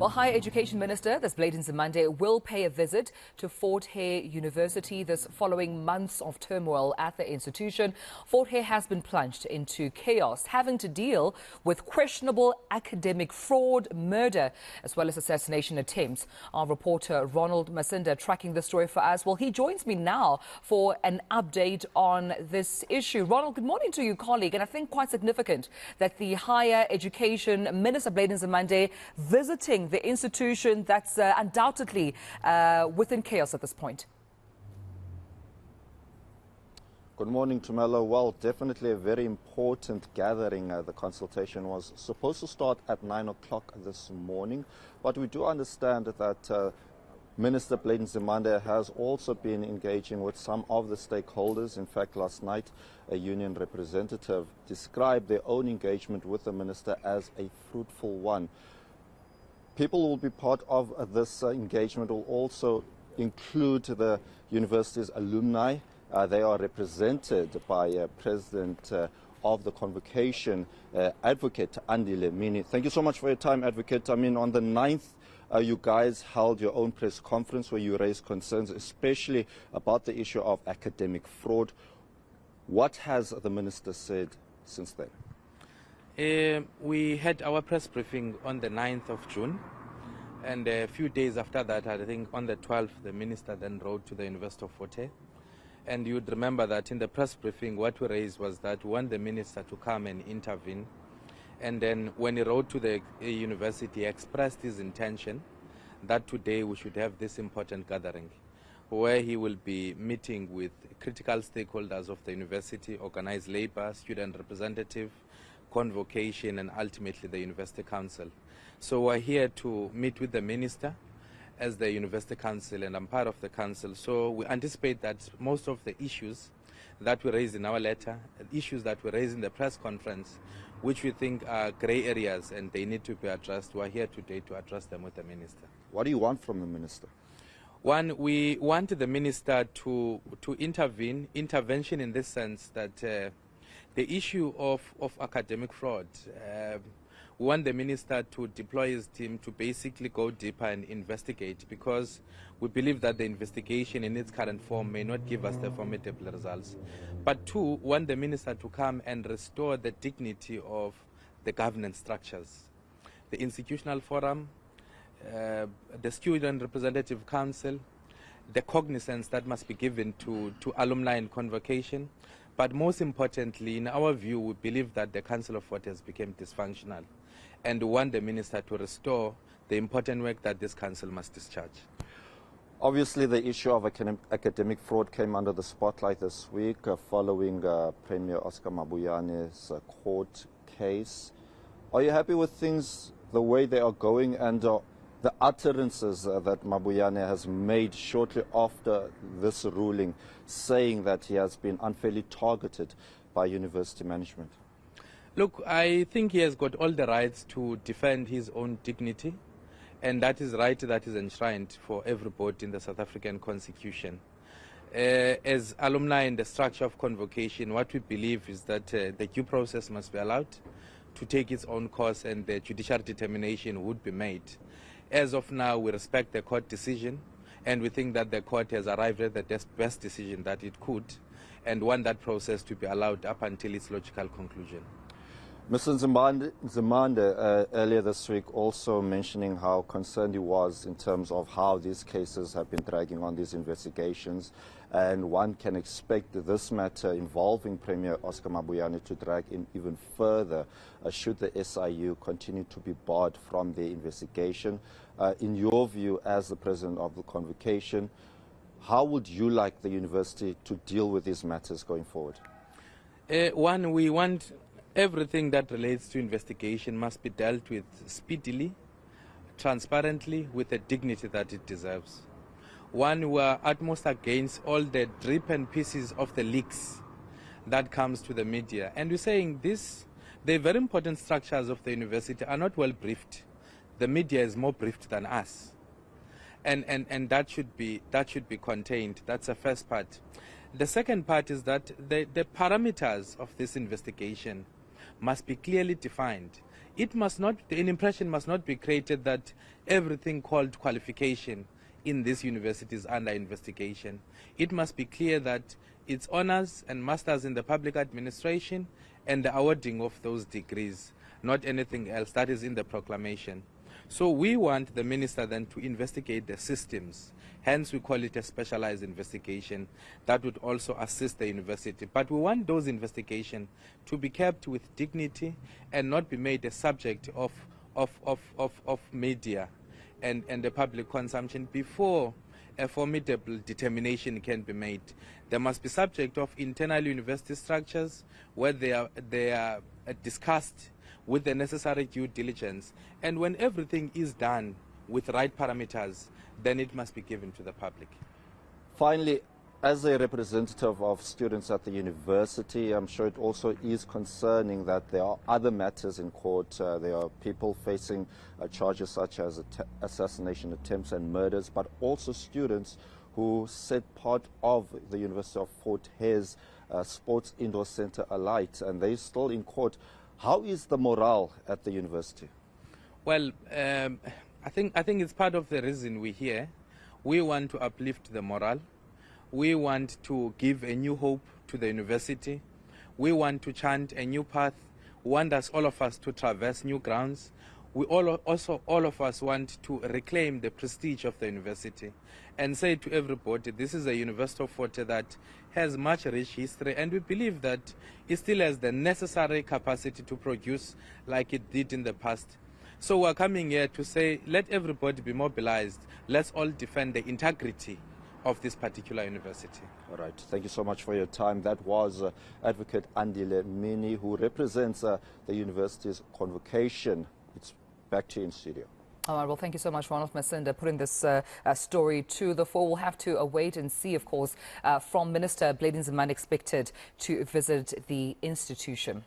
Well, Higher Education Minister, that's Blade Nzimande, will pay a visit to Fort Hare University this following months of turmoil at the institution. Fort Hare has been plunged into chaos, having to deal with questionable academic fraud, murder, as well as assassination attempts. Our reporter Ronald Masinda tracking the story for us. Well, he joins me now for an update on this issue. Ronald, good morning to you, colleague. And I think quite significant that the Higher Education Minister Blade Nzimande visiting the institution that's undoubtedly within chaos at this point. Good morning, Tumelo. Well, definitely a very important gathering. The consultation was supposed to start at 9 o'clock this morning, but we do understand that Minister Blade Nzimande has also been engaging with some of the stakeholders. In fact, last night, a union representative described their own engagement with the minister as a fruitful one. People who will be part of this engagement will also include the university's alumni. They are represented by President of the Convocation, Advocate Andile Mini. Thank you so much for your time, Advocate. I mean, on the 9th, you guys held your own press conference where you raised concerns, especially about the issue of academic fraud. What has the minister said since then? We had our press briefing on the 9th of June, and a few days after that, I think on the 12th, the minister then wrote to the University of Fort Hare. And you'd remember that in the press briefing, what we raised was that we want the minister to come and intervene. And then when he wrote to the university, he expressed his intention that today we should have this important gathering where he will be meeting with critical stakeholders of the university, organized labor, student representative, Convocation, and ultimately the University Council. So we're here to meet with the minister as the University Council, and I'm part of the council. So we anticipate that most of the issues that we raised in our letter, issues that we raised in the press conference, which we think are grey areas and they need to be addressed, we're here today to address them with the minister. What do you want from the minister? One, we want the minister to intervene, intervention in this sense that the issue of academic fraud, we want the minister to deploy his team to basically go deeper and investigate, because we believe that the investigation in its current form may not give us the formidable results. But two, want the minister to come and restore the dignity of the governance structures. The institutional forum, the student representative council, the cognizance that must be given to alumni and convocation. But most importantly, in our view, we believe that the Council of Fort Hare has become dysfunctional, and we want the minister to restore the important work that this council must discharge. Obviously, the issue of academic fraud came under the spotlight this week following Premier Oscar Mabuyane's court case. Are you happy with things the way they are going, and the utterances that Mabuyane has made shortly after this ruling, saying that he has been unfairly targeted by university management? Look, I think he has got all the rights to defend his own dignity, and that is right that is enshrined for everybody in the South African Constitution. As alumni in the structure of convocation, what we believe is that the due process must be allowed to take its own course, and the judicial determination would be made. As of now, we respect the court decision, and we think that the court has arrived at the best decision that it could, and want that process to be allowed up until its logical conclusion. Mr. Nzimande, earlier this week, also mentioning how concerned he was in terms of how these cases have been dragging on, these investigations, and one can expect this matter involving Premier Oscar Mabuyane to drag in even further should the SIU continue to be barred from the investigation. In your view, as the President of the Convocation, how would you like the university to deal with these matters going forward? One, we want everything that relates to investigation must be dealt with speedily, transparently, with the dignity that it deserves. One, we are utmost against all the drip and pieces of the leaks that comes to the media. And we're saying this, the very important structures of the university are not well briefed. The media is more briefed than us. And that should be contained. That's the first part. The second part is that the parameters of this investigation must be clearly defined. it must not, an impression must not be created that everything called qualification in this university is under investigation. It must be clear that it's honors and masters in the public administration and the awarding of those degrees, not anything else that is in the proclamation. So we want the minister then to investigate the systems. Hence we call it a specialized investigation that would also assist the university. But we want those investigations to be kept with dignity and not be made a subject of media and the public consumption before a formidable determination can be made. They must be subject of internal university structures where they are discussed with the necessary due diligence. And when everything is done with right parameters, then it must be given to the public. Finally, as a representative of students at the university, I'm sure it also is concerning that there are other matters in court. There are people facing charges such as assassination attempts and murders, but also students who set part of the University of Fort Hare's Sports Indoor Center alight, and they're still in court. How is the morale at the university? Well, I think it's part of the reason we're here. We want to uplift the morale. We want to give a new hope to the university. We want to chant a new path. We want all of us to traverse new grounds. We all of us want to reclaim the prestige of the university and say to everybody, this is a University of Fort Hare that has much rich history, and we believe that it still has the necessary capacity to produce like it did in the past. So we're coming here to say, let everybody be mobilized. Let's all defend the integrity of this particular university. All right. Thank you so much for your time. That was Advocate Andile Mini, who represents the university's convocation. It's back to you in studio. All right, well, thank you so much, Ronald Masinda, putting this story to the fore. We'll have to wait and see, of course, from Minister Blade Nzimande expected to visit the institution.